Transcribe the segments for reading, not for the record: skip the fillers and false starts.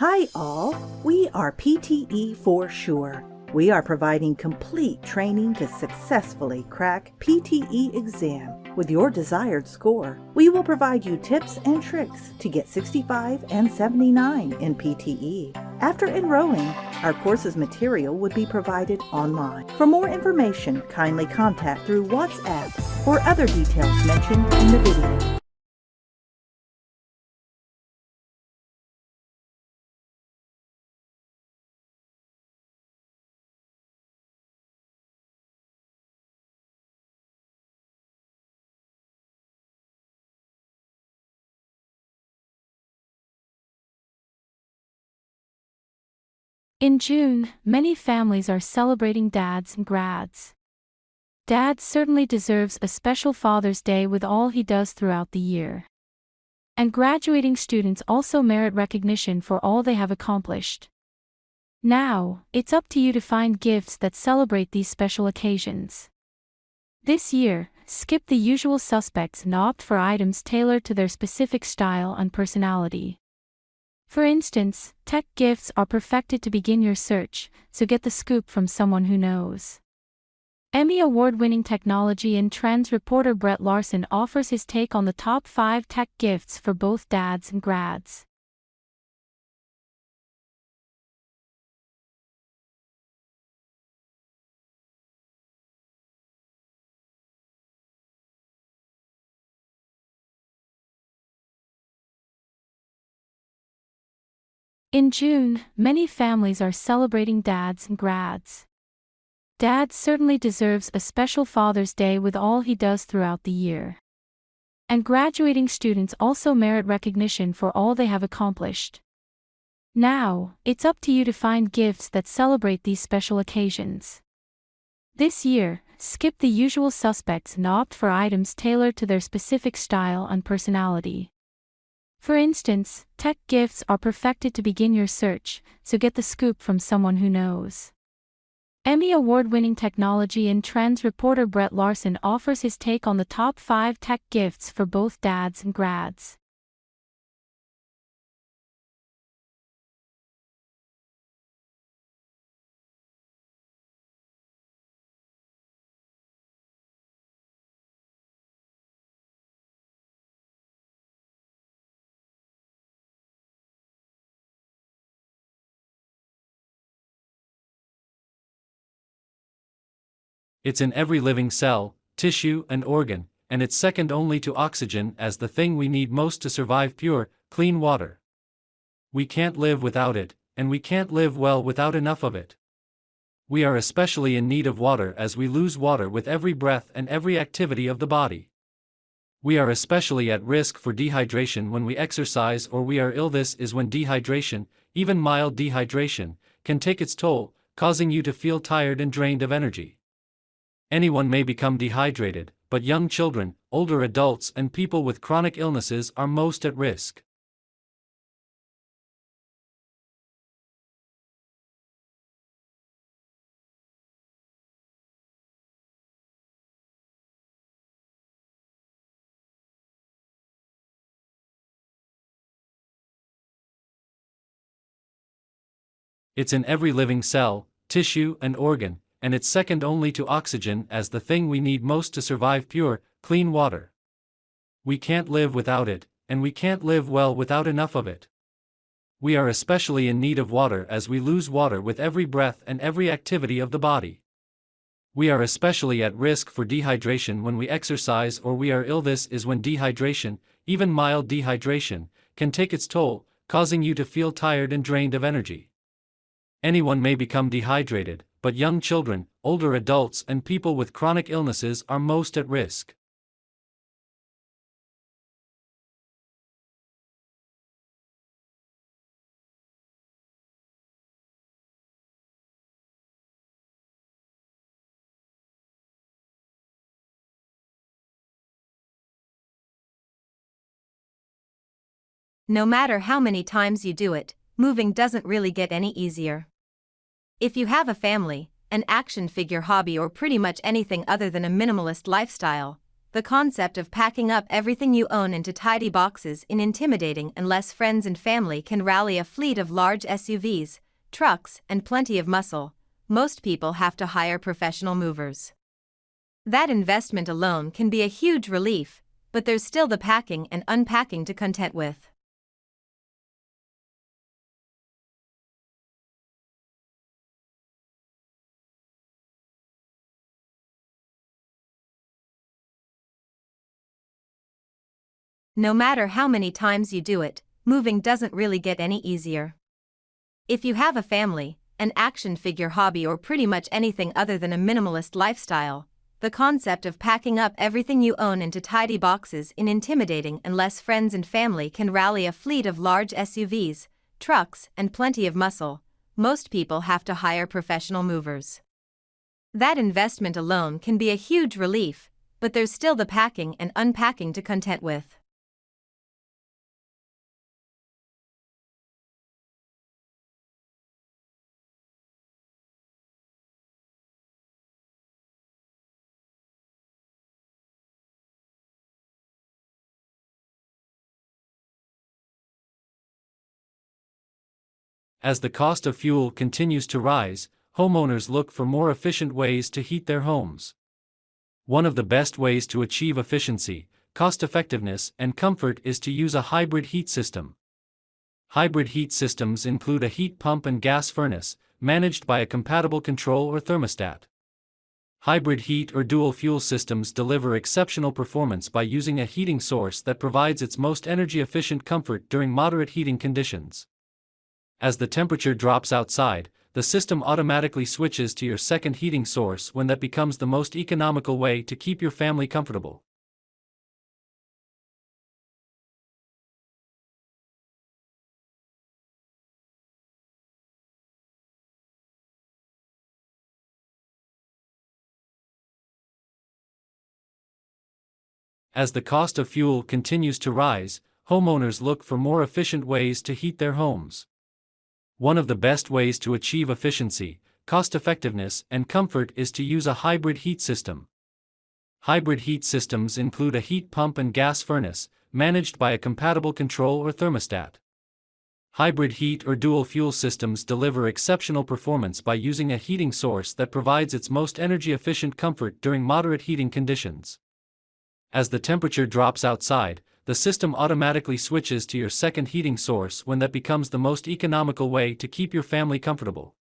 Hi all, we are PTE for sure. We are providing complete training to successfully crack PTE exam with your desired score. We will provide you tips and tricks to get 65 and 79 in PTE. After enrolling, our course's material would be provided online. For more information, kindly contact through WhatsApp or other details mentioned in the video. In June, many families are celebrating dads and grads. Dad certainly deserves a special Father's Day with all he does throughout the year. And graduating students also merit recognition for all they have accomplished. Now, it's up to you to find gifts that celebrate these special occasions. This year, skip the usual suspects and opt for items tailored to their specific style and personality. For instance, tech gifts are perfected to begin your search, so get the scoop from someone who knows. Emmy Award-winning technology and trends reporter Brett Larson offers his take on the top 5 tech gifts for both dads and grads. In June, many families are celebrating dads and grads. Dad certainly deserves a special Father's Day with all he does throughout the year. And graduating students also merit recognition for all they have accomplished. Now, it's up to you to find gifts that celebrate these special occasions. This year, skip the usual suspects and opt for items tailored to their specific style and personality. For instance, tech gifts are perfected to begin your search, so get the scoop from someone who knows. Emmy Award-winning technology and trends reporter Brett Larson offers his take on the top 5 tech gifts for both dads and grads. It's in every living cell, tissue, and organ, and it's second only to oxygen as the thing we need most to survive pure, clean water. We can't live without it, and we can't live well without enough of it. We are especially in need of water as we lose water with every breath and every activity of the body. We are especially at risk for dehydration when we exercise or we are ill. This is when dehydration, even mild dehydration, can take its toll, causing you to feel tired and drained of energy. Anyone may become dehydrated, but young children, older adults, and people with chronic illnesses are most at risk. It's in every living cell, tissue, and organ, and it's second only to oxygen as the thing we need most to survive pure, clean water. We can't live without it, and we can't live well without enough of it. We are especially in need of water as we lose water with every breath and every activity of the body. We are especially at risk for dehydration when we exercise or we are ill. This is when dehydration, even mild dehydration, can take its toll, causing you to feel tired and drained of energy. Anyone may become dehydrated, but young children, older adults, and people with chronic illnesses are most at risk. No matter how many times you do it, moving doesn't really get any easier. If you have a family, an action figure hobby, or pretty much anything other than a minimalist lifestyle, the concept of packing up everything you own into tidy boxes is intimidating unless friends and family can rally a fleet of large SUVs, trucks, and plenty of muscle. Most people have to hire professional movers. That investment alone can be a huge relief, but there's still the packing and unpacking to contend with. No matter how many times you do it, moving doesn't really get any easier. If you have a family, an action figure hobby, or pretty much anything other than a minimalist lifestyle, the concept of packing up everything you own into tidy boxes is intimidating unless friends and family can rally a fleet of large SUVs, trucks, and plenty of muscle. Most people have to hire professional movers. That investment alone can be a huge relief, but there's still the packing and unpacking to contend with. As the cost of fuel continues to rise, homeowners look for more efficient ways to heat their homes. One of the best ways to achieve efficiency, cost-effectiveness, and comfort is to use a hybrid heat system. Hybrid heat systems include a heat pump and gas furnace, managed by a compatible control or thermostat. Hybrid heat or dual fuel systems deliver exceptional performance by using a heating source that provides its most energy-efficient comfort during moderate heating conditions. As the temperature drops outside, the system automatically switches to your second heating source when that becomes the most economical way to keep your family comfortable. As the cost of fuel continues to rise, homeowners look for more efficient ways to heat their homes. One of the best ways to achieve efficiency, cost-effectiveness, and comfort is to use a hybrid heat system. Hybrid heat systems include a heat pump and gas furnace, managed by a compatible control or thermostat. Hybrid heat or dual fuel systems deliver exceptional performance by using a heating source that provides its most energy-efficient comfort during moderate heating conditions. As the temperature drops outside, the system automatically switches to your second heating source when that becomes the most economical way to keep your family comfortable.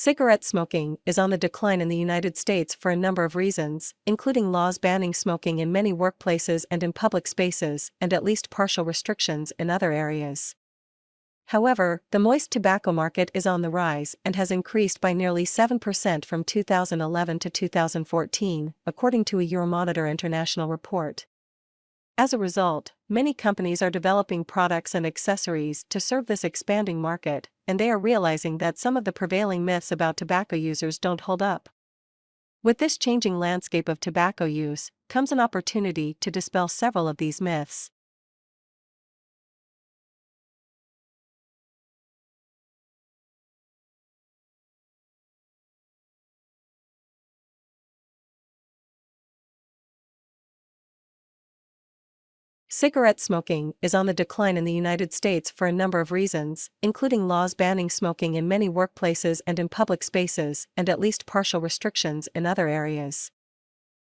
Cigarette smoking is on the decline in the United States for a number of reasons, including laws banning smoking in many workplaces and in public spaces, and at least partial restrictions in other areas. However, the moist tobacco market is on the rise and has increased by nearly 7% from 2011 to 2014, according to a Euromonitor International report. As a result, many companies are developing products and accessories to serve this expanding market, and they are realizing that some of the prevailing myths about tobacco users don't hold up. With this changing landscape of tobacco use, comes an opportunity to dispel several of these myths. Cigarette smoking is on the decline in the United States for a number of reasons, including laws banning smoking in many workplaces and in public spaces, and at least partial restrictions in other areas.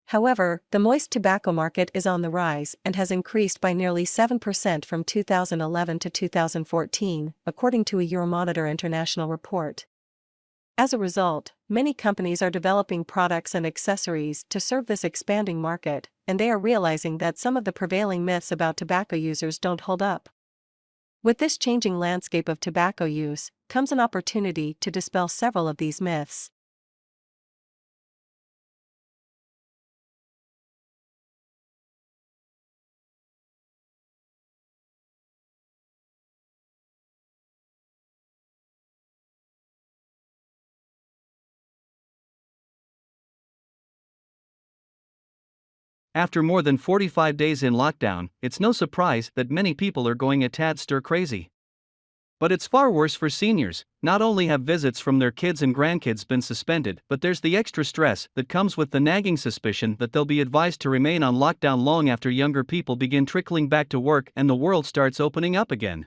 However, the moist tobacco market is on the rise and has increased by nearly 7% from 2011 to 2014, according to a Euromonitor International report. As a result, many companies are developing products and accessories to serve this expanding market, and they are realizing that some of the prevailing myths about tobacco users don't hold up. With this changing landscape of tobacco use, comes an opportunity to dispel several of these myths. After more than 45 days in lockdown, it's no surprise that many people are going a tad stir-crazy. But it's far worse for seniors. Not only have visits from their kids and grandkids been suspended, but there's the extra stress that comes with the nagging suspicion that they'll be advised to remain on lockdown long after younger people begin trickling back to work and the world starts opening up again.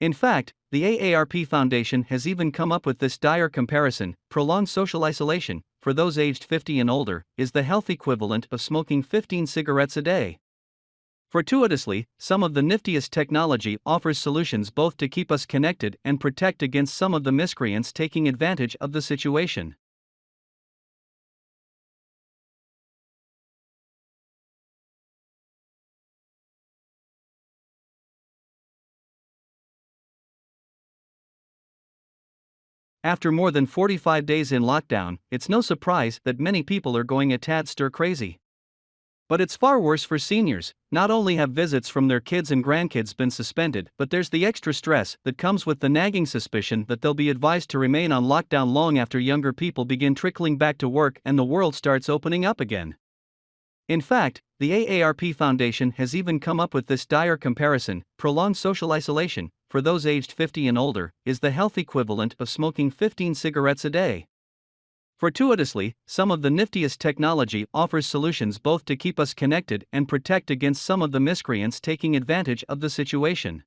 In fact, the AARP Foundation has even come up with this dire comparison: prolonged social isolation, for those aged 50 and older, is the health equivalent of smoking 15 cigarettes a day. Fortuitously, some of the niftiest technology offers solutions both to keep us connected and protect against some of the miscreants taking advantage of the situation. After more than 45 days in lockdown, it's no surprise that many people are going a tad stir-crazy. But it's far worse for seniors. Not only have visits from their kids and grandkids been suspended, but there's the extra stress that comes with the nagging suspicion that they'll be advised to remain on lockdown long after younger people begin trickling back to work and the world starts opening up again. In fact, the AARP Foundation has even come up with this dire comparison: prolonged social isolation, for those aged 50 and older, is the health equivalent of smoking 15 cigarettes a day. Fortuitously, some of the niftiest technology offers solutions both to keep us connected and protect against some of the miscreants taking advantage of the situation.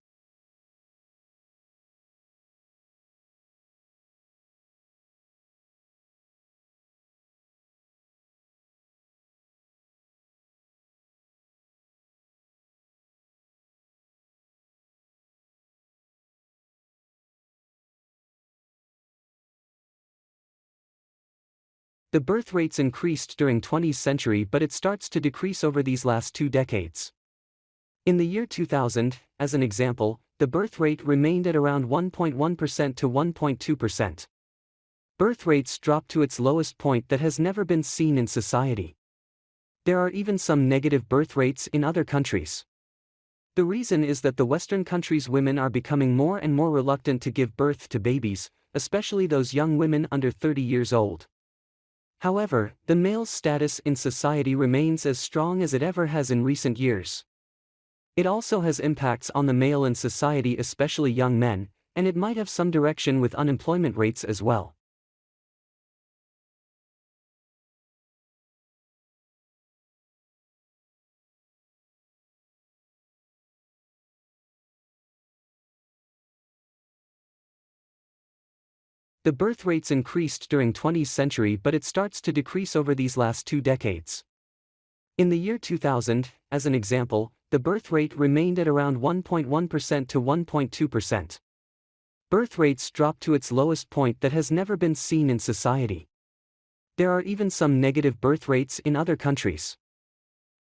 The birth rates increased during 20th century, but it starts to decrease over these last 2 decades. In the year 2000, as an example, the birth rate remained at around 1.1% to 1.2%. Birth rates dropped to its lowest point that has never been seen in society. There are even some negative birth rates in other countries. The reason is that the Western countries' women are becoming more and more reluctant to give birth to babies, especially those young women under 30 years old. However, the male's status in society remains as strong as it ever has in recent years. It also has impacts on the male in society, especially young men, and it might have some direction with unemployment rates as well. The birth rates increased during 20th century, but it starts to decrease over these last 2 decades. In the year 2000, as an example, the birth rate remained at around 1.1% to 1.2%. Birth rates dropped to its lowest point that has never been seen in society. There are even some negative birth rates in other countries.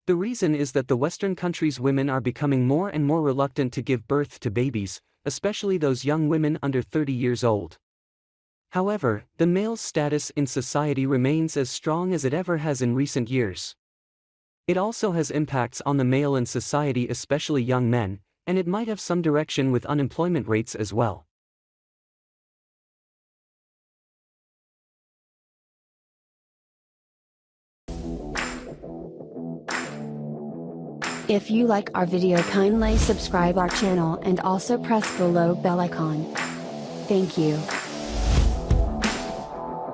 The reason is that the Western countries' women are becoming more and more reluctant to give birth to babies, especially those young women under 30 years old. However, the male's status in society remains as strong as it ever has in recent years. It also has impacts on the male in society, especially young men, and it might have some direction with unemployment rates as well. If you like our video, kindly subscribe our channel and also press below bell icon. Thank you.